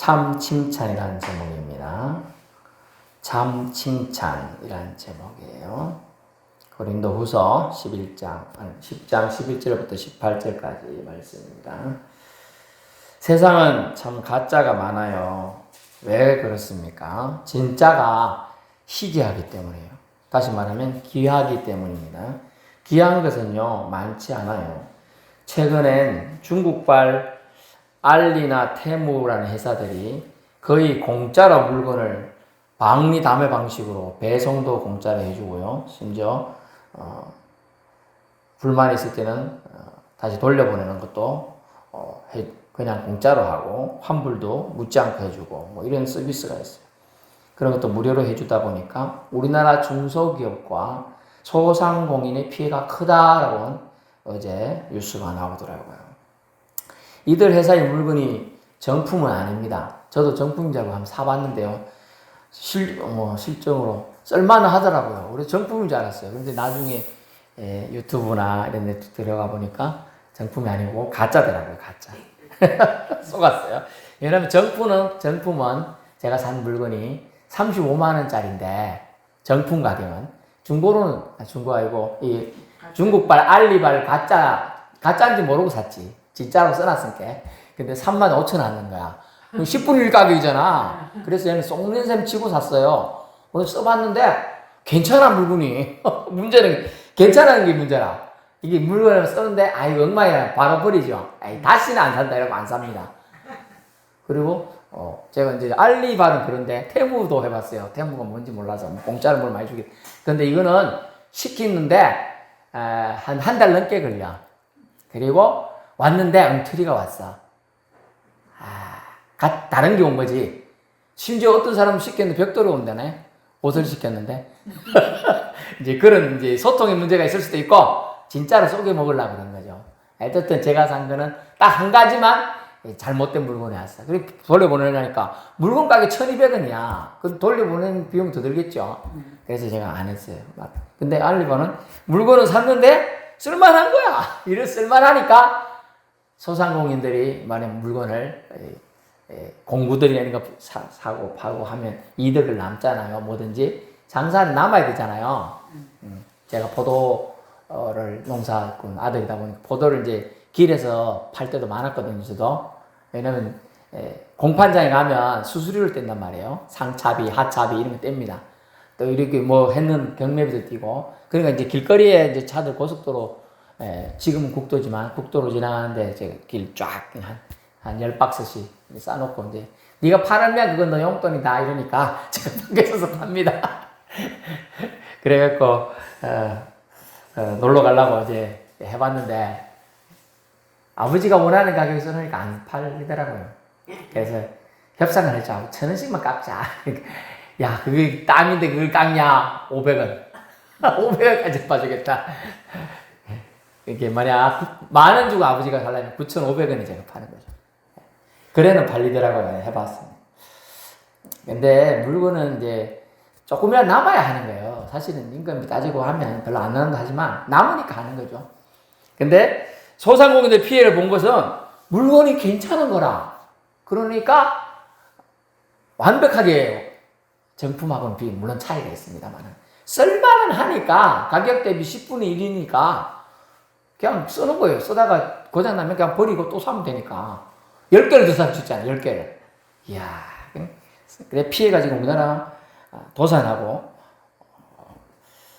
참 칭찬이라는 제목입니다. 참 칭찬이라는 제목이에요. 고린도후서 10장 11절부터 18절까지 말씀입니다. 세상은 참 가짜가 많아요. 왜 그렇습니까? 진짜가 희귀하기 때문이에요. 다시 말하면 귀하기 때문입니다. 귀한 것은요, 많지 않아요. 최근엔 중국발 알리나 테무라는 회사들이 거의 공짜로 물건을 박리담회 방식으로 배송도 공짜로 해주고요. 심지어 불만이 있을 때는 다시 돌려보내는 것도 그냥 공짜로 하고 환불도 묻지 않고 해주고 뭐 이런 서비스가 있어요. 그런 것도 무료로 해주다 보니까 우리나라 중소기업과 소상공인의 피해가 크다라고 어제 뉴스가 나오더라고요. 이들 회사의 물건이 정품은 아닙니다. 저도 정품인 줄 알고 한번 사봤는데요. 실정으로 쓸만은 하더라고요. 우리 정품인 줄 알았어요. 근데 나중에 유튜브나 이런 데 들어가 보니까 정품이 아니고 가짜더라고요. 가짜. 속았어요. 왜냐면 정품은 제가 산 물건이 35만 원짜리인데 정품 가격은 중고로는 중고 아니고 이 중국발 알리발 가짜인지 모르고 샀지. 진짜로 써놨으니까. 근데 3만 5천 원 하는 거야. 10분의 1 가격이잖아. 그래서 얘는 쏙는 셈 치고 샀어요. 그래서 써봤는데 괜찮아 물건이. 문제는 괜찮은 게 문제라. 이게 물건을 쓰는데 이거 엉망이라 바로 버리죠. 다시는 안 산다 이러고 안 삽니다. 그리고 제가 이제 알리발은 그런데 테무도 해봤어요. 테무가 뭔지 몰라서 공짜로 뭘 많이 주겠. 근데 이거는 시키는데 한 달 넘게 걸려. 그리고 왔는데 엉터리가 왔어. 다른 게 온 거지. 심지어 어떤 사람은 시켰는데 벽돌이 온다네. 옷을 시켰는데. 이제 그런 이제 소통의 문제가 있을 수도 있고, 진짜로 속여 먹으려고 그런 거죠. 어쨌든 제가 산 거는 딱 한 가지만 잘못된 물건이 왔어. 그리고 돌려보내려니까 물건 가격 1,200원이야. 그 돌려보내는 비용 더 들겠죠. 그래서 제가 안 했어요. 근데 알리바는 물건을 샀는데 쓸만한 거야. 이래 쓸만하니까 소상공인들이 만약 물건을 공구들이나 이런 거 사고 파고 하면 이득을 남잖아요. 뭐든지 장사는 남아야 되잖아요. 제가 포도를 농사꾼 아들이다 보니까 포도를 이제 길에서 팔 때도 많았거든요. 저도. 왜냐면 공판장에 가면 수수료를 뗀단 말이에요. 상차비, 하차비 이런 거 뗍니다. 또 이렇게 뭐 했는 경매비도 띄고. 그러니까 이제 길거리에 이제 차들 고속도로 지금은 국도지만 국도로 지나가는데 제가 길 쫙 한 10박스씩 싸놓고 이제 네가 팔으면 그건 너 용돈이다 이러니까 제가 당겨서 팝니다. 그래갖고 놀러 가려고 이제 해봤는데 아버지가 원하는 가격에 써놓으니까 안 팔리더라고요. 그래서 협상을 했죠. 1,000원씩만 깎자. 야 그게 땀인데 그걸 깎냐 500원 500원까지 빠지겠다. 이게 만약 10,000원 주고 아버지가 살려면 9,500원에 제가 파는 거죠. 그래는 팔리더라고요. 해봤습니다. 근데 물건은 이제 조금이라도 남아야 하는 거예요. 사실은 임금비 따지고 하면 별로 안 나는다 하지만 남으니까 하는 거죠. 근데 소상공인들 피해를 본 것은 물건이 괜찮은 거라. 그러니까 완벽하게 정품하고는 물론 차이가 있습니다만 쓸만은 하니까 가격 대비 10분의 1이니까 그냥 쓰는 거예요. 쓰다가 고장나면 그냥 버리고 또 사면 되니까. 10개를 더 살 수 있잖아요. 10개를. 이야. 그래, 피해가지고 우리나라 도산하고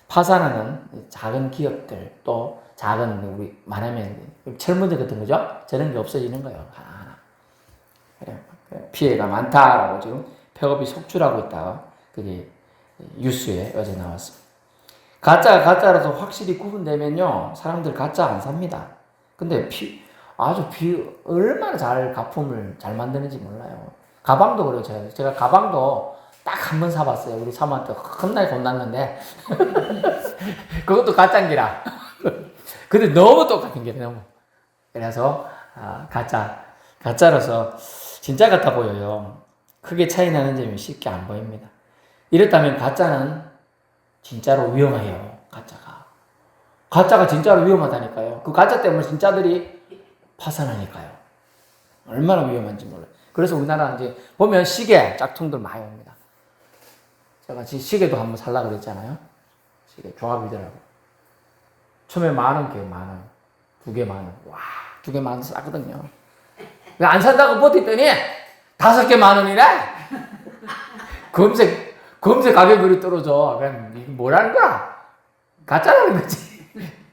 파산하는 작은 기업들 또 작은 우리 말하면 철문제 같은 거죠. 저런 게 없어지는 거예요. 하나하나. 그래, 피해가 많다라고 지금 폐업이 속출하고 있다. 그게 뉴스에 어제 나왔습니다. 가짜가 가짜라서 확실히 구분되면요. 사람들 가짜 안 삽니다. 근데 얼마나 잘 가품을 잘 만드는지 몰라요. 가방도 그래요. 제가 가방도 딱 한 번 사봤어요. 우리 사모한테 겁나게 혼났는데 그것도 가짜인기라. 근데 너무 똑같은 게 너무. 그래서 가짜라서 진짜 같아 보여요. 크게 차이 나는 점이 쉽게 안 보입니다. 이렇다면 가짜는 진짜로 위험해요. 가짜가 진짜로 위험하다니까요. 그 가짜 때문에 진짜들이 파산하니까요. 얼마나 위험한지 몰라요. 그래서 우리나라 이제 보면 시계, 짝퉁들 많이 옵니다. 제가 시계도 한번 살라 그랬잖아요. 시계 조합이더라고. 처음에 10,000원, 10,000원. 2개 10,000원. 와, 2개 10,000원 싸거든요. 왜 안 산다고 버텼더니 5개 10,000원이래? 검색 가격이 그리 떨어져. 그럼 이게 뭐라는 거야? 가짜라는 거지.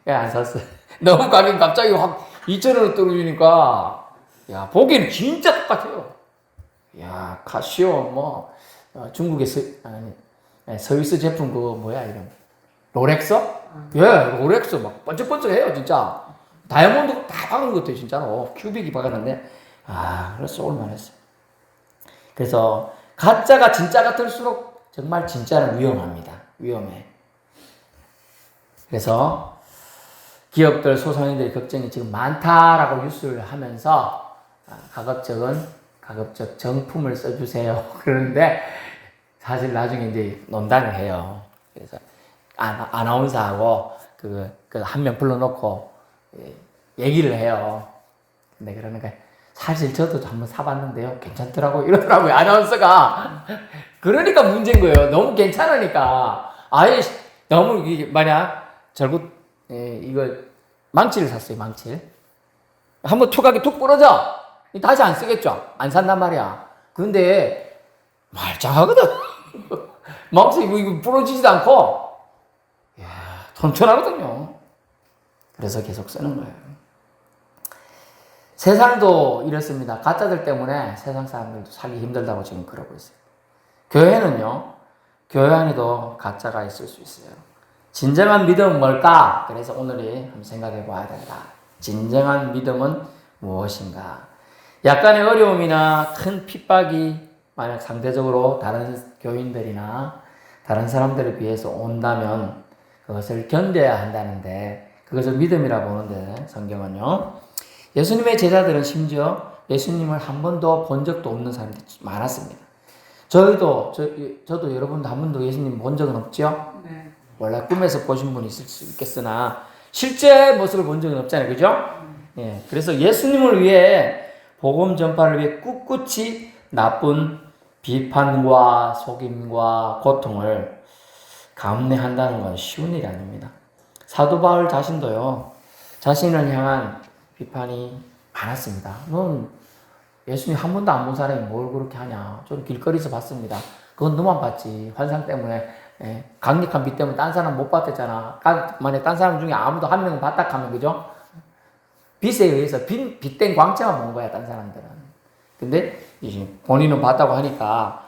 왜 안 샀어? 너무 가격이 갑자기 확 2,000원으로 떨어지니까, 야, 보기에는 진짜 똑같아요. 야, 카시오, 중국의 서비스 제품 그거 뭐야, 이름. 롤렉스? 예, 롤렉스 막 번쩍번쩍해요, 진짜. 다이아몬드 다 박은 것 같아요, 진짜로. 큐빅이 박았는데, 그래서 쏠만 했어요. 그래서, 가짜가 진짜 같을수록 정말 진짜는 위험합니다. 위험해. 그래서, 기업들, 소상인들의 걱정이 지금 많다라고 뉴스를 하면서, 가급적 정품을 써주세요. 그러는데, 사실 나중에 이제 논단을 해요. 그래서, 아나운서하고, 한 명 불러놓고, 얘기를 해요. 근데 그러니까, 사실 저도 한번 사봤는데요. 괜찮더라고요. 이러더라고요. 아나운서가. 그러니까 문제인 거예요. 너무 괜찮으니까. 아예, 너무, 이거, 망치를 샀어요, 망치를. 한번 툭하게 툭 부러져. 다시 안 쓰겠죠? 안 산단 말이야. 근데, 말짱하거든. 망치 이거 부러지지도 않고, 튼튼하거든요. 그래서 계속 쓰는 거예요. 세상도 이렇습니다. 가짜들 때문에 세상 사람들도 살기 힘들다고 지금 그러고 있어요. 교회는요, 교회 안에도 가짜가 있을 수 있어요. 진정한 믿음은 뭘까? 그래서 오늘이 한번 생각해 봐야 된다. 진정한 믿음은 무엇인가? 약간의 어려움이나 큰 핍박이 만약 상대적으로 다른 교인들이나 다른 사람들에 비해서 온다면 그것을 견뎌야 한다는데 그것을 믿음이라 보는데 성경은요. 예수님의 제자들은 심지어 예수님을 한 번도 본 적도 없는 사람들이 많았습니다. 저도 여러분도 한 번도 예수님 본 적은 없죠? 네. 원래 꿈에서 보신 분이 있을 수 있겠으나 실제 모습을 본 적은 없잖아요. 그죠? 예. 그래서 예수님을 위해 복음 전파를 위해 꿋꿋이 나쁜 비판과 속임과 고통을 감내한다는 건 쉬운 일이 아닙니다. 사도 바울 자신도요. 자신을 향한 비판이 많았습니다. 넌 예수님 한 번도 안 본 사람이 뭘 그렇게 하냐. 좀 길거리에서 봤습니다. 그건 너만 봤지. 환상 때문에 강력한 빛 때문에 딴 사람 못 봤댔잖아. 만약 딴 사람 중에 아무도 한 명은 봤다 하면 그죠? 빛에 의해서 빛된 광채만 본 거야. 딴 사람들은. 근데 이제 본인은 봤다고 하니까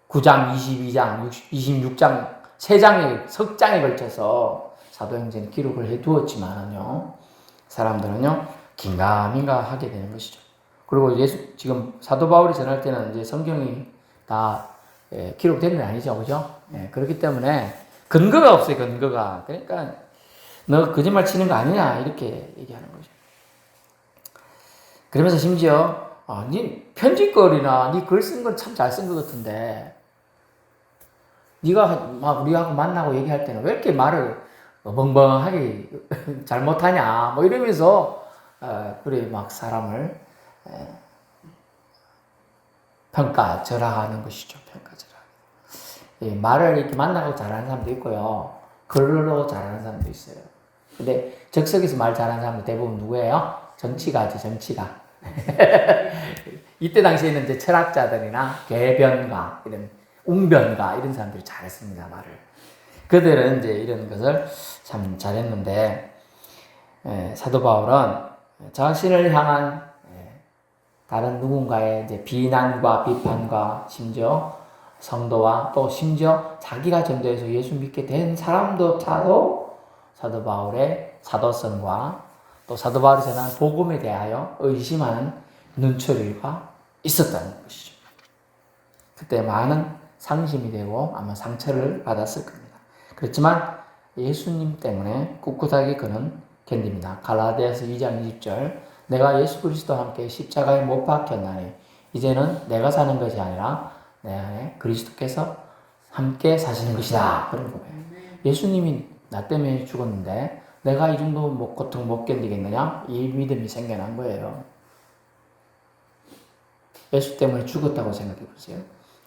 9장, 22장, 26장, 3장에 석장에 걸쳐서 사도행전에 기록을 해두었지만요. 사람들은요, 긴가민가 하게 되는 것이죠. 그리고 지금 사도 바울이 전할 때는 이제 성경이 다 기록된 건 아니죠. 그죠? 그렇기 때문에 근거가 없어요, 근거가. 그러니까 너 거짓말 치는 거 아니냐, 이렇게 얘기하는 거죠. 그러면서 심지어, 니 편집글이나 니 글 쓴 건 참 잘 쓴 것 같은데, 니가 막 우리하고 만나고 얘기할 때는 왜 이렇게 말을 벙벙하게 잘못하냐, 뭐 이러면서, 그래, 막 사람을, 평가절하하는 것이죠. 평가절하. 말을 이렇게 만나고 잘하는 사람도 있고요. 글로 잘하는 사람도 있어요. 근데 즉석에서 말 잘하는 사람도 대부분 누구예요? 정치가지, 정치가. 이때 당시에는 이제 철학자들이나 개변가, 이런, 웅변가, 이런 사람들이 잘했습니다, 말을. 그들은 이제 이런 것을 참 잘했는데, 사도 바울은 자신을 향한 다른 누군가의 이제 비난과 비판과 심지어 성도와 또 심지어 자기가 전도해서 예수 믿게 된 사람도 차도 사도 바울의 사도성과 또 사도 바울이 전한 복음에 대하여 의심하는 눈초리가 있었다는 것이죠. 그때 많은 상심이 되고 아마 상처를 받았을 겁니다. 그렇지만 예수님 때문에 꿋꿋하게 그는 견딥니다. 갈라디아서 2장 20절 내가 예수 그리스도와 함께 십자가에 못 박혔나니 이제는 내가 사는 것이 아니라 내 안에 그리스도께서 함께 사시는 것이다. 그런 거예요. 예수님이 나 때문에 죽었는데 내가 이 정도 고통 못 견디겠느냐? 이 믿음이 생겨난 거예요. 예수 때문에 죽었다고 생각해 보세요.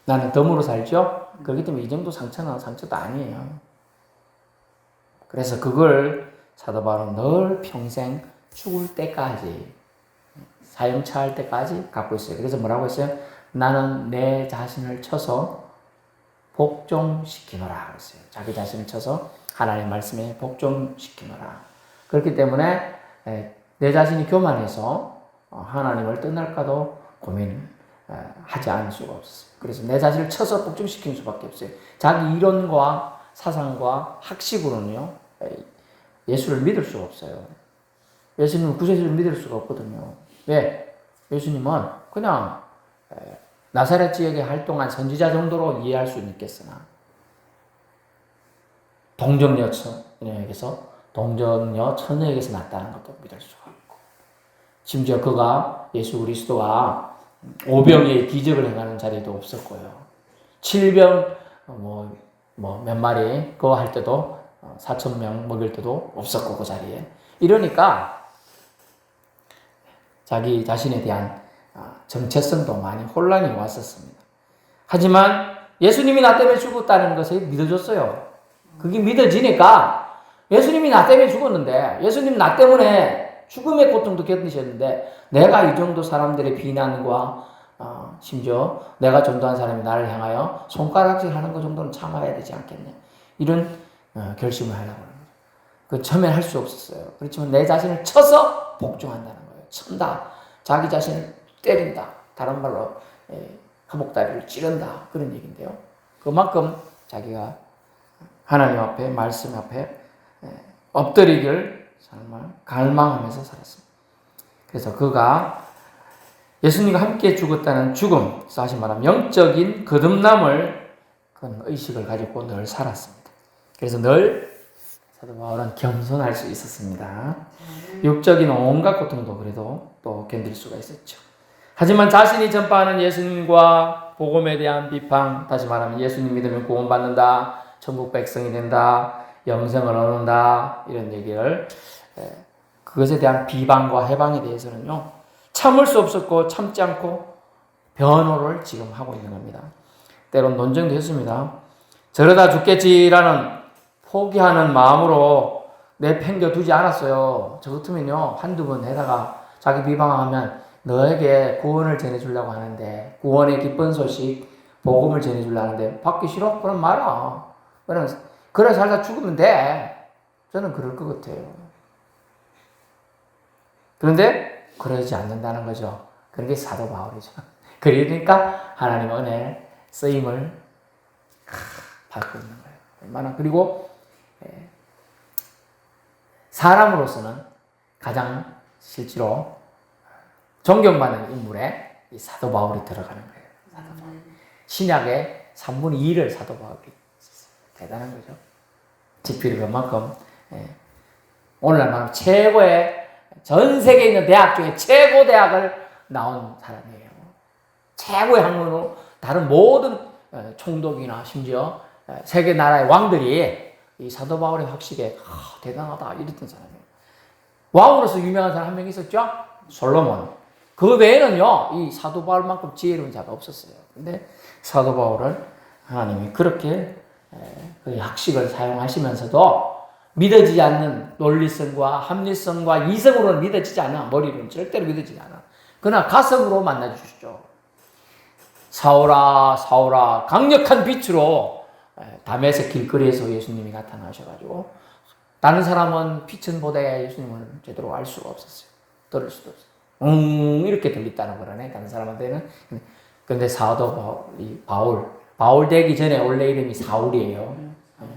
나는 덤으로 살죠? 그렇기 때문에 이 정도 상처는 상처도 아니에요. 그래서 그걸 사도 바울은 늘 평생 죽을 때까지, 사형차할 때까지 갖고 있어요. 그래서 뭐라고 했어요? 나는 내 자신을 쳐서 복종시키노라 그랬어요. 자기 자신을 쳐서 하나님의 말씀에 복종시키노라. 그렇기 때문에 내 자신이 교만해서 하나님을 떠날까도 고민하지 않을 수가 없어요. 그래서 내 자신을 쳐서 복종시키는 수밖에 없어요. 자기 이론과 사상과 학식으로는요, 예수를 믿을 수가 없어요. 예수님은 구세주를 믿을 수가 없거든요. 왜? 예수님은 그냥 나사렛 지역에 활동한 선지자 정도로 이해할 수는 있겠으나 동정녀 처녀에게서 났다는 것도 믿을 수가 없고, 심지어 그가 예수 그리스도가 오병이의 기적을 행하는 자리도 없었고요. 7병 몇 마리 그거 할 때도 4,000명 먹일 때도 없었고 그 자리에. 이러니까 자기 자신에 대한 정체성도 많이 혼란이 왔었습니다. 하지만 예수님이 나 때문에 죽었다는 것을 믿어줬어요. 그게 믿어지니까 예수님이 나 때문에 죽었는데, 예수님 나 때문에 죽음의 고통도 견디셨는데 내가 이 정도 사람들의 비난과 심지어 내가 전도한 사람이 나를 향하여 손가락질 하는 것 정도는 참아야 되지 않겠냐, 이런 결심을 하려고 합니다. 그 처음엔 할 수 없었어요. 그렇지만 내 자신을 쳐서 복종한다는 거예요. 친다. 자기 자신을 때린다. 다른 말로 허벅다리를 찌른다. 그런 얘기인데요. 그만큼 자기가 하나님 앞에, 말씀 앞에 엎드리길 정말 갈망하면서 살았습니다. 그래서 그가 예수님과 함께 죽었다는 죽음, 다시 말하면 영적인 거듭남을 그런 의식을 가지고 늘 살았습니다. 그래서 늘 사도 바울은 겸손할 수 있었습니다. 육적인 온갖 고통도 그래도 또 견딜 수가 있었죠. 하지만 자신이 전파하는 예수님과 복음에 대한 비판, 다시 말하면 예수님 믿으면 구원받는다, 천국 백성이 된다, 영생을 얻는다, 이런 얘기를, 그것에 대한 비방과 해방에 대해서는요, 참을 수 없었고 참지 않고 변호를 지금 하고 있는 겁니다. 때론 논쟁도 했습니다. 저러다 죽겠지라는 포기하는 마음으로 내팽겨두지 않았어요. 저 같으면요, 한두 번 해다가 자기 비방하면 너에게 구원을 전해주려고 하는데, 구원의 기쁜 소식, 복음을 전해주려고 하는데 받기 싫어? 그럼 말아. 그래 살다 죽으면 돼. 저는 그럴 것 같아요. 그런데 그러지 않는다는 거죠. 그게 사도 바울이죠. 그러니까 하나님 은혜 쓰임을 받고 있는 거예요. 얼마나. 그리고 사람으로서는 가장 실제로 존경받는 인물에 이 사도 바울이 들어가는 거예요. 사도 바울. 신약의 3분의 2를 사도 바울이 썼어요. 대단한 거죠. 집필이 그만큼 오늘날 말하면 최고의, 전 세계에 있는 대학 중에 최고 대학을 나온 사람이에요. 최고의 학문으로 다른 모든 총독이나 심지어 세계 나라의 왕들이 이 사도 바울의 학식에 대단하다 이랬던 사람이에요. 왕으로서 유명한 사람 한 명 있었죠? 솔로몬. 그 외에는요, 이 사도 바울만큼 지혜로운 자가 없었어요. 근데 사도 바울은 하나님이 그렇게 그 학식을 사용하시면서도 믿어지지 않는 논리성과 합리성과 이성으로는 믿어지지 않아. 머리로는 절대로 믿어지지 않아. 그러나 가슴으로 만나주시죠. 사울아, 사울아, 강력한 빛으로 다메섹 길거리에서 예수님이 나타나셔가지고, 다른 사람은 빛은 보되 예수님을 제대로 알 수가 없었어요. 들을 수도 없어요. 이렇게 들렸다는 거라네, 다른 사람한테는. 근데 사도 바울 되기 전에 원래 이름이 사울이에요.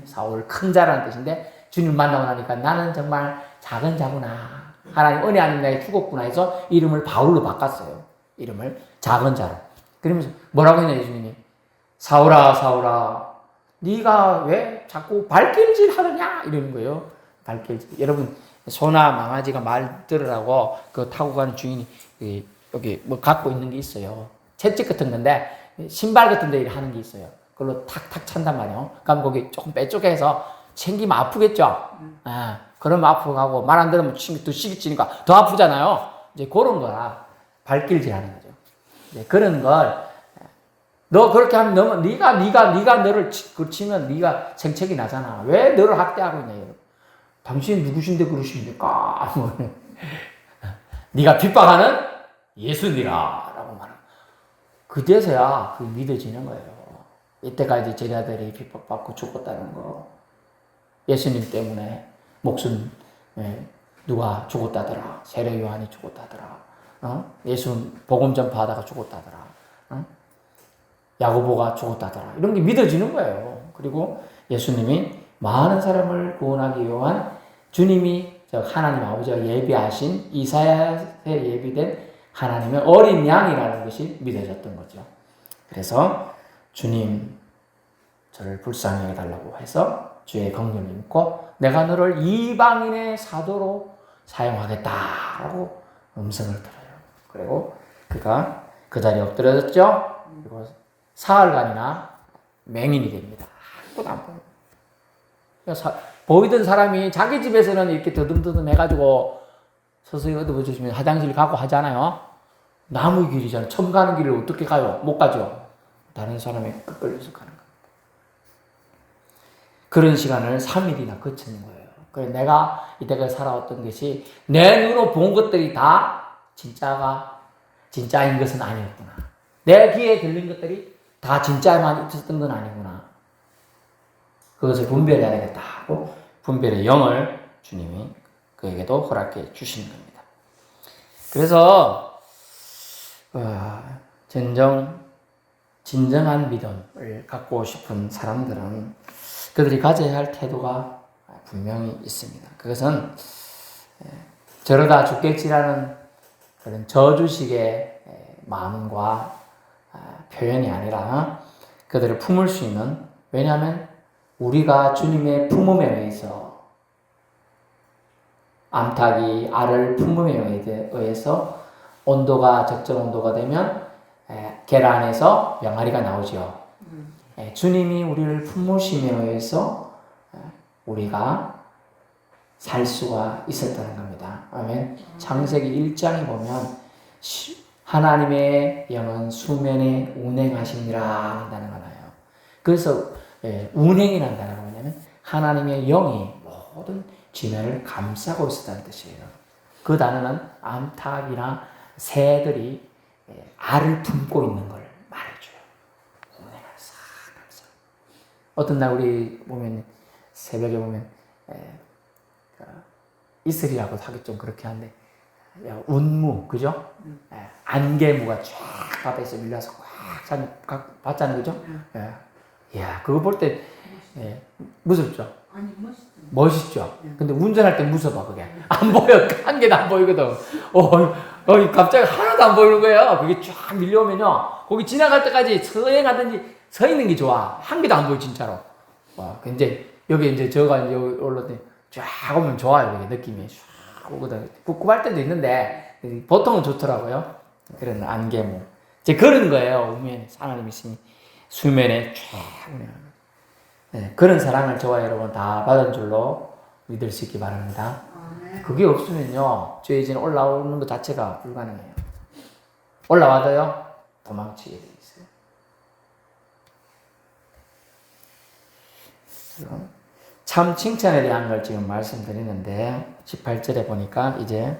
사울, 큰 자라는 뜻인데, 주님 만나고 나니까 나는 정말 작은 자구나, 하나님 은혜 아닌 나에 죽었구나 해서 이름을 바울로 바꿨어요. 이름을 작은 자로. 그러면서 뭐라고 했냐, 예수님이. 사울아, 사울아, 네가 왜 자꾸 발길질 하느냐 이러는 거예요. 발길질. 여러분, 소나 망아지가 말 들으라고 그 타고 가는 주인이 여기 뭐 갖고 있는 게 있어요. 채찍 같은 건데 신발 같은 데 하는 게 있어요. 그걸로 탁탁 찬단 말이에요. 그럼 거기 조금 빼쪽해서 챙기면 아프겠죠. 그러면 아프고 가고 말 안 들으면 또 시기치니까 더 아프잖아요. 이제 그런 거라 발길질하는 거죠. 이제 그런 걸 너 그렇게 하면 너무 네가 너를 치면 네가 생책이 나잖아. 왜 너를 학대하고 있냐. 당신 누구신데 그러십니까? 네가 핍박하는 예수니라라고 말하는. 그제서야 그 믿어지는 거예요. 이때까지 제자들이 핍박받고 죽었다는 거. 예수님 때문에 목숨 누가 죽었다더라. 세례 요한이 죽었다더라. 예수 복음 전파하다가 죽었다더라. 야고보가 죽었다더라. 이런 게 믿어지는 거예요. 그리고 예수님이 많은 사람을 구원하기 위한 주님이 하나님 아버지가 예비하신 이사야에 예비된 하나님의 어린 양이라는 것이 믿어졌던 거죠. 그래서 주님 저를 불쌍히 해달라고 해서 주의 긍휼을 입고 내가 너를 이방인의 사도로 사용하겠다라고 음성을 들어요. 그리고 그가 그 자리에 엎드려졌죠. 그리고 사흘간이나 맹인이 됩니다. 아무것도 안 보여요. 보이던 사람이 자기 집에서는 이렇게 더듬더듬 해가지고 서서히 얻어보시면 화장실 가고 하잖아요. 나무 길이잖아요. 처음 가는 길을 어떻게 가요? 못 가죠. 다른 사람이 끌려서 가는 거예요. 그런 시간을 3일이나 거치는 거예요. 그래서 내가 이때까지 살아왔던 것이 내 눈으로 본 것들이 다 진짜인 것은 아니었구나. 내 귀에 들린 것들이 다 진짜만 있었던 건 아니구나. 그것을 분별해야 되겠다 하고 분별의 영을 주님이 그에게도 허락해 주시는 겁니다. 그래서 진정한 믿음을 갖고 싶은 사람들은 그들이 가져야 할 태도가 분명히 있습니다. 그것은 저러다 죽겠지라는 그런 저주식의 마음과 표현이 아니라 그들을 품을 수 있는, 왜냐하면 우리가 주님의 품음에 의해서 암탉이 알을 품음에 의해서 온도가 적정 온도가 되면 계란에서 병아리가 나오죠. 주님이 우리를 품으심에 의해서 우리가 살 수가 있었다는 겁니다. 아멘. 창세기 1장에 보면 하나님의 영은 수면에 운행하시니라 한다는 거예요. 그래서 운행이라는 단어가 뭐냐면 하나님의 영이 모든 지면을 감싸고 있었다는 뜻이에요. 그 단어는 암탉이나 새들이 알을 품고 있는 걸 말해줘요. 운행을 싹 감싸. 어떤 날 우리 보면 새벽에 보면 이슬이라고 하기 좀 그렇게 한데 운무, 그죠? 안개무가 쫙 앞에서 밀려서 꽉 봤잖아요, 그죠? 이야, 그거 볼 때 무섭죠? 아니, 멋있죠? 근데 운전할 때 무서워, 그게. 안 보여. 한 개도 안 보이거든. 갑자기 하나도 안 보이는 거예요. 그게 쫙 밀려오면요. 거기 지나갈 때까지 서행하든지 서 있는 게 좋아. 한 개도 안 보여, 진짜로. 와, 근데 여기 이제 저가 여기 올라오더니 쫙 오면 좋아요, 이게 느낌이. 쫙 오거든. 꿉꿉할 때도 있는데, 보통은 좋더라고요. 그런 안개무. 이제 그런 거예요. 우면 하나님이 수면에 쫙 오면. 그런 사랑을 저와 여러분 다 받은 줄로 믿을 수 있기 바랍니다. 그게 없으면요, 죄진 올라오는 것 자체가 불가능해요. 올라와도요, 도망치게 돼 있어요. 참 칭찬에 대한 걸 지금 말씀드리는데, 18절에 보니까 이제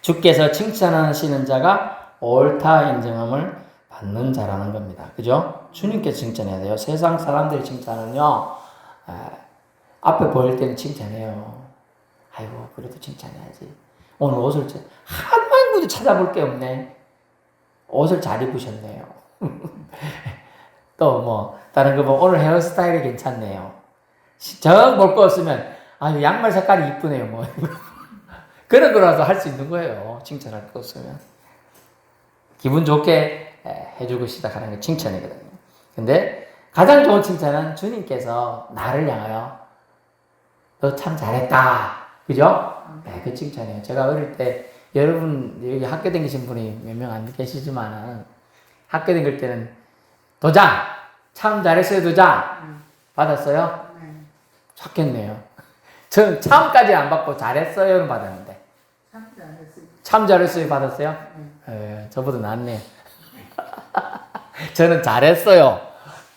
주께서 칭찬하시는 자가 옳다 인정함을 받는 자라는 겁니다. 그죠? 주님께 칭찬해야 돼요. 세상 사람들이 칭찬은요, 앞에 보일 때는 칭찬해요. 아이고, 그래도 칭찬해야지. 오늘 옷을 한번도 찾아볼 게 없네. 옷을 잘 입으셨네요. 또 뭐, 다른 거 보면 오늘 헤어스타일이 괜찮네요. 정 볼 거 없으면, 양말 색깔이 이쁘네요. 뭐. 그런 거라도 할 수 있는 거예요. 칭찬할 거 없으면. 기분 좋게 해주고 시작하는 게 칭찬이거든요. 근데 가장 좋은 칭찬은 주님께서 나를 향하여 너 참 잘했다. 그죠? 그 칭찬이에요. 제가 어릴 때 여러분 여기 학교 다니신 분이 몇 명 안 계시지만 학교 다닐 때는 도장 참 잘했어요 도장 받았어요? 좋겠네요. 저는 참까지 안 받고 잘했어요는 받았는데. 참 잘했어요 받았어요? 저보다 낫네요. 저는 잘했어요.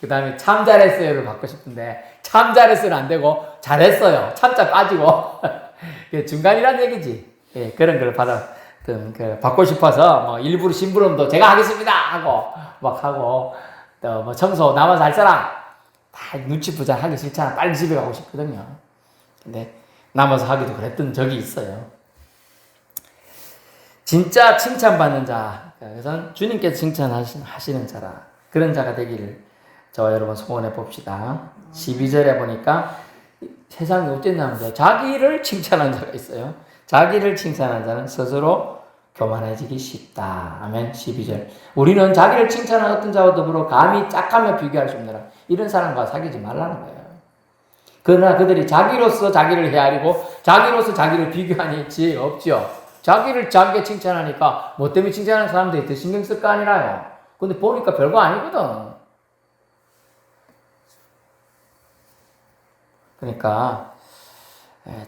그 다음에 참 잘했어요를 받고 싶은데 참 잘했어요는 안 되고 잘했어요. 참자 빠지고 중간이란 얘기지. 예, 그런 걸 받고 싶어서 뭐 일부러 심부름도 제가 하겠습니다 하고 막 하고 또 뭐 청소 남아서 할 사람 다 눈치 보자 하기 싫잖아. 빨리 집에 가고 싶거든요. 근데 남아서 하기도 그랬던 적이 있어요. 진짜 칭찬받는 자, 그래서 주님께서 칭찬하시는 자라 그런 자가 되기를 저와 여러분 소원해 봅시다. 12절에 보니까 세상에 어땠냐면 자기를 칭찬하는 자가 있어요. 자기를 칭찬하는 자는 스스로 교만해지기 쉽다. 아멘. 12절. 우리는 자기를 칭찬하는 어떤 자와 더불어 감히 짝하며 비교할 수 없느라 이런 사람과 사귀지 말라는 거예요. 그러나 그들이 자기로서 자기를 헤아리고 자기로서 자기를 비교하니 지혜 없죠. 자기를 자기가 칭찬하니까 뭐 때문에 칭찬하는 사람들이 더 신경 쓸 거 아니라요. 근데 보니까 별거 아니거든. 그러니까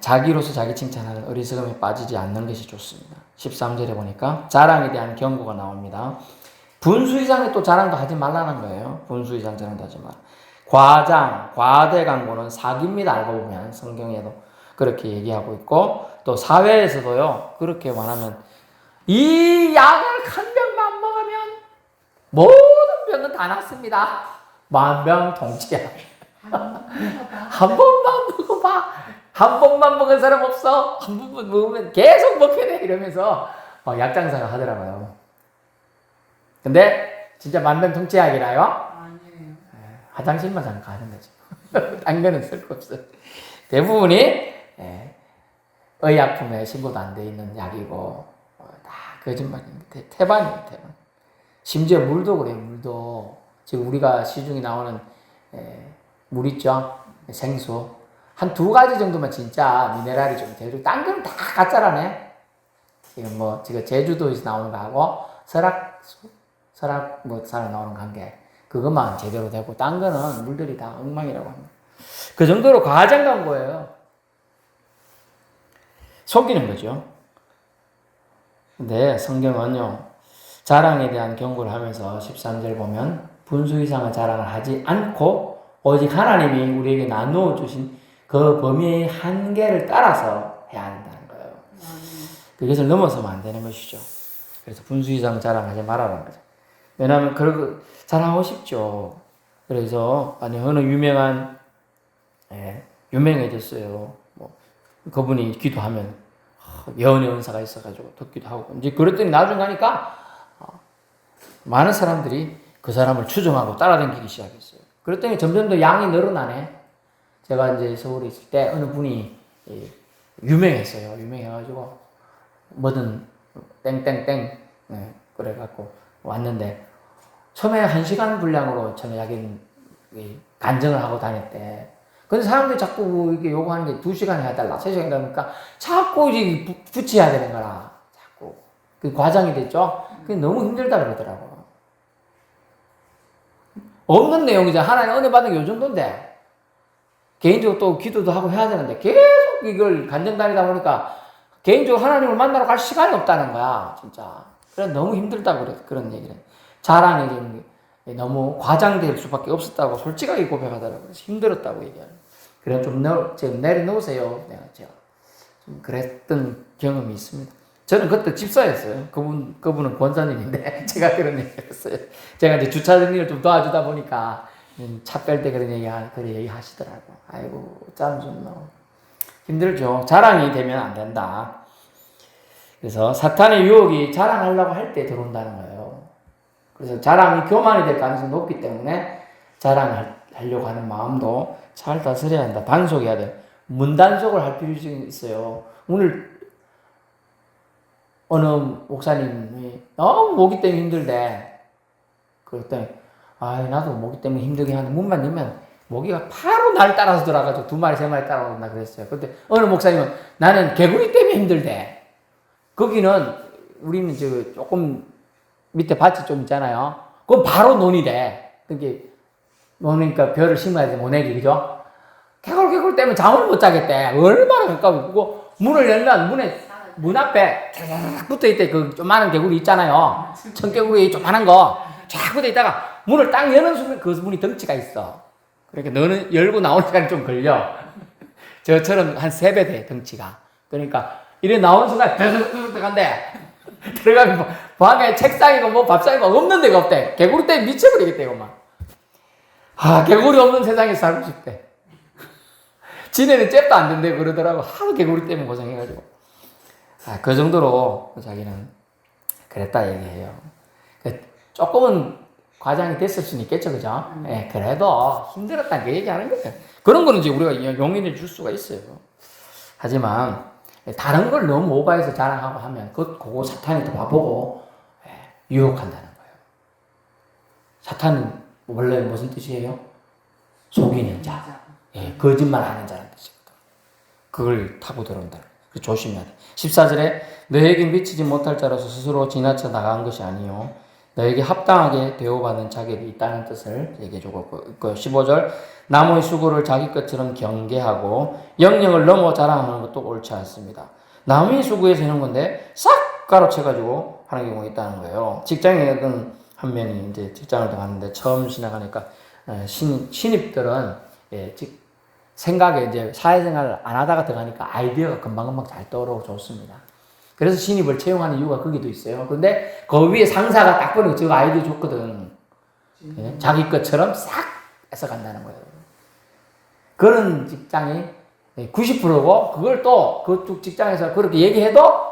자기로서 자기 칭찬하는 어리석음에 빠지지 않는 것이 좋습니다. 13절에 보니까 자랑에 대한 경고가 나옵니다. 분수 이상의 또 자랑도 하지 말라는 거예요. 분수 이상 자랑도 하지 말라. 과장, 과대 광고는 사기입니다. 알고 보면 성경에도 그렇게 얘기하고 있고 또 사회에서도요. 그렇게 말하면 이 약을 한 병만 먹으면 모든 병은 다 낫습니다. 만병통치약. 한 번만 먹어봐. 한 번만 먹은 사람 없어. 한 번만 먹으면 계속 먹게 돼. 이러면서 약장사가 하더라고요. 근데 진짜 만병통치약이라요? 아니에요. 화장실만 잠깐 가는 거지. 딴 거는 쓸 거 없어요. 대부분이 의약품에 신고도 안 돼 있는 약이고 다 거짓말입니다. 태반이에요. 태반. 심지어 물도 그래요. 물도 지금 우리가 시중에 나오는 물 있죠? 생수. 한 2가지 정도만 진짜 미네랄이 좀 되고, 딴 건 다 가짜라네. 지금 제주도에서 나오는 거하고, 설악 살아 나오는 관계. 그것만 제대로 되고, 딴 거는 물들이 다 엉망이라고 합니다. 그 정도로 과장 광고예요. 속이는 거죠. 근데 성경은요, 자랑에 대한 경고를 하면서 13절 보면, 분수 이상의 자랑을 하지 않고, 오직 하나님이 우리에게 나누어 주신 그 범위의 한계를 따라서 해야 한다는 거예요. 그것을 넘어서면 안 되는 것이죠. 그래서 분수 이상 자랑하지 말라는 거죠. 왜냐하면 그런 자랑하고 싶죠. 그래서 어느 유명해졌어요. 그분이 기도하면 예언의 은사가 있어가지고 듣기도 하고 이제 그랬더니 나중 가니까 많은 사람들이 그 사람을 추종하고 따라다니기 시작했어요. 그랬더니 점점 더 양이 늘어나네. 제가 이제 서울에 있을 때 어느 분이 유명했어요. 유명해가지고 뭐든 땡땡땡 그래갖고 왔는데 처음에 1시간 분량으로 처음에 야긴 간증을 하고 다녔대. 근데 사람들이 자꾸 이렇게 요구하는 게 2시간 해달라, 3시간 해달라니까 자꾸 이제 붙여야 되는 거라. 자꾸. 그 과장이 됐죠? 그게 너무 힘들다 그러더라고. 없는 내용이잖아. 하나님 은혜 받은 게 요 정도인데. 개인적으로 또 기도도 하고 해야 되는데 계속 이걸 간증 다니다 보니까 개인적으로 하나님을 만나러 갈 시간이 없다는 거야. 진짜. 그래 너무 힘들다고 그런 얘기를. 자랑이 너무 과장될 수밖에 없었다고 솔직하게 고백하더라고요. 힘들었다고 얘기하는. 그래 좀 내려놓으세요. 내가 좀 그랬던 경험이 있습니다. 저는 그때 집사였어요. 그분은 권사님인데 제가 그런 얘기를 했어요. 제가 이제 주차 정리를 좀 도와주다 보니까 차 뺄 때 그런 얘기 하시더라고. 아이고 짬 좀 넣어. 힘들죠. 자랑이 되면 안 된다. 그래서 사탄의 유혹이 자랑하려고 할 때 들어온다는 거예요. 그래서 자랑이 교만이 될 가능성이 높기 때문에 자랑하려고 하는 마음도 잘 다스려야 한다. 단속해야 돼. 문단속을 할 필요성이 있어요. 오늘 어느 목사님이 너무 모기 때문에 힘들대. 그랬더니 나도 모기 때문에 힘들긴 한데 문만 열면 모기가 바로 날 따라서 돌아가지고 2마리 3마리 따라온다 그랬어요. 근데 어느 목사님은 나는 개구리 때문에 힘들대. 거기는 우리는 조금 밑에 밭이 좀 있잖아요. 그건 바로 논이래. 그게 논이니까 벼를 심어야지 모내기 그죠? 개굴개굴 때문에 잠을 못 자겠대. 얼마나 가까워. 문을 열면 문 앞에 쫙 붙어 있대. 그 조그마한 개구리 있잖아요. 청개구리 조그마한 거. 쫙 붙어 있다가 문을 딱 여는 순간 그 문이 덩치가 있어. 그러니까 너는 열고 나오는 시간이 좀 걸려. 저처럼 한 3배 돼, 덩치가. 그러니까 이래 나오는 순간 드득드득 한대. 들어가면 방에 책상이고 뭐 밥상이고 없는 데가 없대. 개구리 때문에 미쳐버리겠대, 이거만. 개구리 없는 세상에 살고 싶대. 지네는 잽도 안 된대 그러더라고. 하도 개구리 때문에 고생해가지고. 그 정도로 자기는 그랬다 얘기해요. 조금은 과장이 됐을 수는 있겠죠, 그죠? 그래도 힘들었다는 게 얘기하는 거예요. 그런 거는 이제 우리가 용인해 줄 수가 있어요. 하지만 다른 걸 너무 오버해서 자랑하고 하면 그거 사탄이 또 봐보고 유혹한다는 거예요. 사탄은 원래 무슨 뜻이에요? 속이는 자, 거짓말하는 자라는 뜻입니다. 그걸 타고 들어온다. 조심해야 돼. 14절에 너에게 미치지 못할 자로서 스스로 지나쳐 나간 것이 아니요 너에게 합당하게 대우받는 자격이 있다는 뜻을 얘기해주고 15절 나무의 수고를 자기 것처럼 경계하고 영역을 넘어 자랑하는 것도 옳지 않습니다. 나무의 수고에서 이런 건데 싹 가로채가지고 하는 경우가 있다는 거예요. 직장에는 한 명이 이제 직장을 들어갔는데 처음 시작하니까 신입들은 생각에 이제 사회생활을 안 하다가 들어가니까 아이디어가 금방금방 잘 떠오르고 좋습니다. 그래서 신입을 채용하는 이유가 거기도 있어요. 근데 그 위에 상사가 딱 보니까 저 아이디어 좋거든. 자기 것처럼 싹 해서 간다는 거예요. 그런 직장이 90%고 그걸 또 그쪽 직장에서 그렇게 얘기해도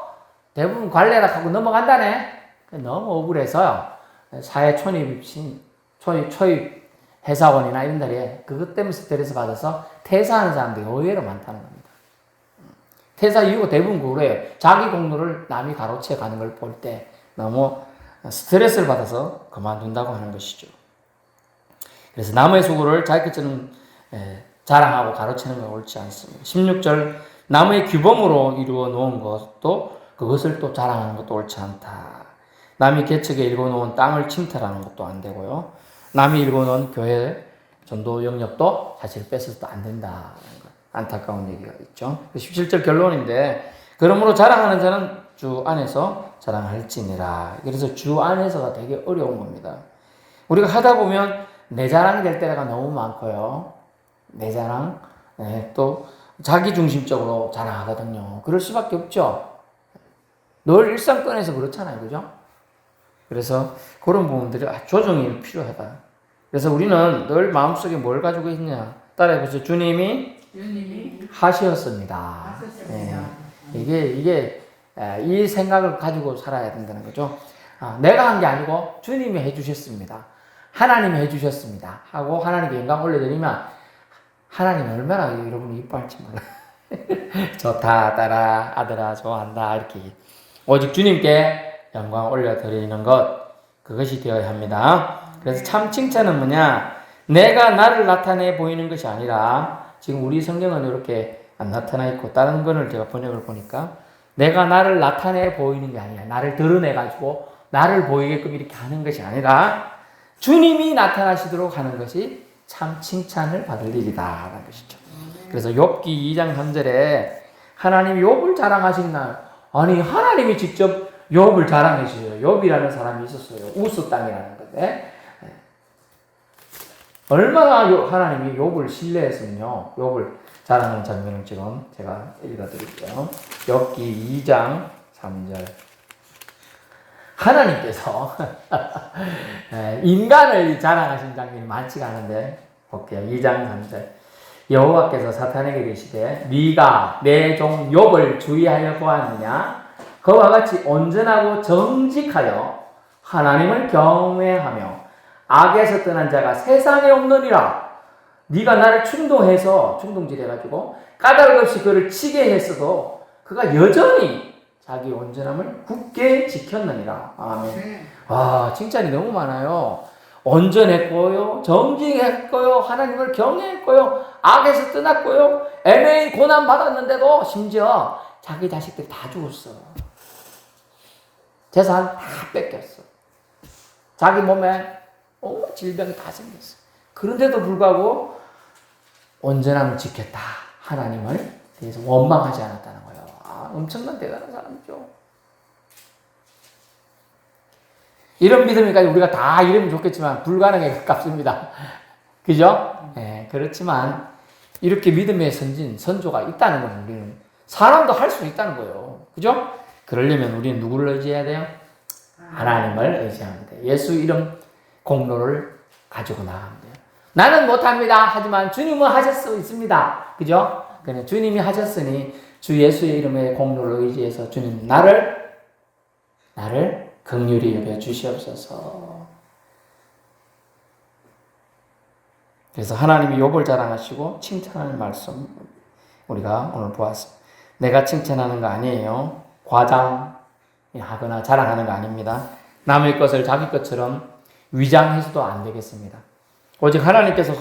대부분 관례라 하고 넘어간다네. 너무 억울해서요. 사회 초입 회사원이나 이런 데에 그것 때문에 스트레스 받아서 퇴사하는 사람들이 의외로 많다는 겁니다. 퇴사 이유가 대부분 그래요. 자기 공로를 남이 가로채 가는 걸 볼 때 너무 스트레스를 받아서 그만둔다고 하는 것이죠. 그래서 남의 수고를 자기 것처럼 자랑하고 가로채는 건 옳지 않습니다. 16절 남의 규범으로 이루어 놓은 것도 그것을 또 자랑하는 것도 옳지 않다. 남이 개척에 일궈놓은 땅을 침탈하는 것도 안 되고요. 남이 일궈놓은 교회 전도 영역도 사실 뺏어도 안 된다는 것. 안타까운 얘기가 있죠. 17절 결론인데 그러므로 자랑하는 자는 주 안에서 자랑할지니라. 그래서 주 안에서가 되게 어려운 겁니다. 우리가 하다 보면 내 자랑이 될 때가 너무 많고요. 내 자랑, 또 자기 중심적으로 자랑하거든요. 그럴 수밖에 없죠. 늘 일상권에서 그렇잖아요. 그죠? 그래서 그런 부분들이 조정이 필요하다. 그래서 우리는 늘 마음속에 뭘 가지고 있냐. 따라해보세요. 주님이 하셨습니다. 이게 이 생각을 가지고 살아야 된다는 거죠. 내가 한 게 아니고 주님이 해주셨습니다. 하나님이 해주셨습니다. 하고 하나님께 영광 올려드리면 하나님 얼마나 여러분이 이뻐할지 몰라. 좋다, 딸아, 아들아, 좋아한다. 이렇게. 오직 주님께 영광 올려드리는 것, 그것이 되어야 합니다. 그래서 참 칭찬은 뭐냐? 내가 나를 나타내 보이는 것이 아니라, 지금 우리 성경은 이렇게 안 나타나 있고, 다른 거를 제가 번역을 보니까, 내가 나를 나타내 보이는 게 아니라, 나를 드러내가지고, 나를 보이게끔 이렇게 하는 것이 아니라, 주님이 나타나시도록 하는 것이 참 칭찬을 받을 일이다. 라는 것이죠. 그래서 욥기 2장 3절에 하나님이 욥을 자랑하신 날, 아니, 하나님이 직접 욥을 자랑해 주셔요. 욥이라는 사람이 있었어요. 우스 땅이라는 건데. 얼마나 하나님이 욥을 신뢰했으면요. 욥을 자랑하는 장면을 지금 제가 읽어드릴게요. 욥기 2장 3절. 하나님께서 인간을 자랑하신 장면이 많지가 않은데 볼게요. 2장 3절. 여호와께서 사탄에게 이르시되 네가 내 종 욥을 주의하여 보았느냐? 그와 같이 온전하고 정직하여 하나님을 경외하며 악에서 떠난 자가 세상에 없느니라. 네가 나를 충동질해가지고 까닭 없이 그를 치게 했어도 그가 여전히 자기 온전함을 굳게 지켰느니라. 아멘. 칭찬이 너무 많아요. 온전했고요, 정직했고요, 하나님을 경외했고요, 악에서 떠났고요, 애매히 고난 받았는데도 심지어 자기 자식들 다 죽었어. 재산 다 뺏겼어. 자기 몸에 질병이 다 생겼어. 그런데도 불구하고 온전함을 지켰다. 하나님을 대해서 원망하지 않았다는 거예요. 엄청난 대단한 사람이죠. 이런 믿음이니까 우리가 다 이러면 좋겠지만 불가능에 가깝습니다. 그죠? 네, 그렇지만 이렇게 믿음의 선조가 있다는 건 우리는 사람도 할 수 있다는 거예요. 그죠? 그러려면 우리는 누구를 의지해야 돼요? 하나님을 의지하면 돼요. 예수 이름 공로를 가지고 나가면 돼요. 나는 못합니다. 하지만 주님은 하실 수 있습니다. 그죠? 그냥 주님이 하셨으니 주 예수의 이름의 공로를 의지해서 주님 나를 긍휼히 여겨 주시옵소서. 그래서 하나님이 욥을 자랑하시고 칭찬하는 말씀 우리가 오늘 보았습니다. 내가 칭찬하는 거 아니에요. 과장하거나 자랑하는 거 아닙니다. 남의 것을 자기 것처럼 위장해서도 안 되겠습니다. 오직 하나님께서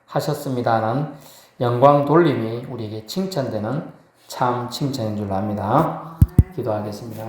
하셨습니다는 영광 돌림이 우리에게 칭찬되는 참 칭찬인 줄 압니다. 기도하겠습니다.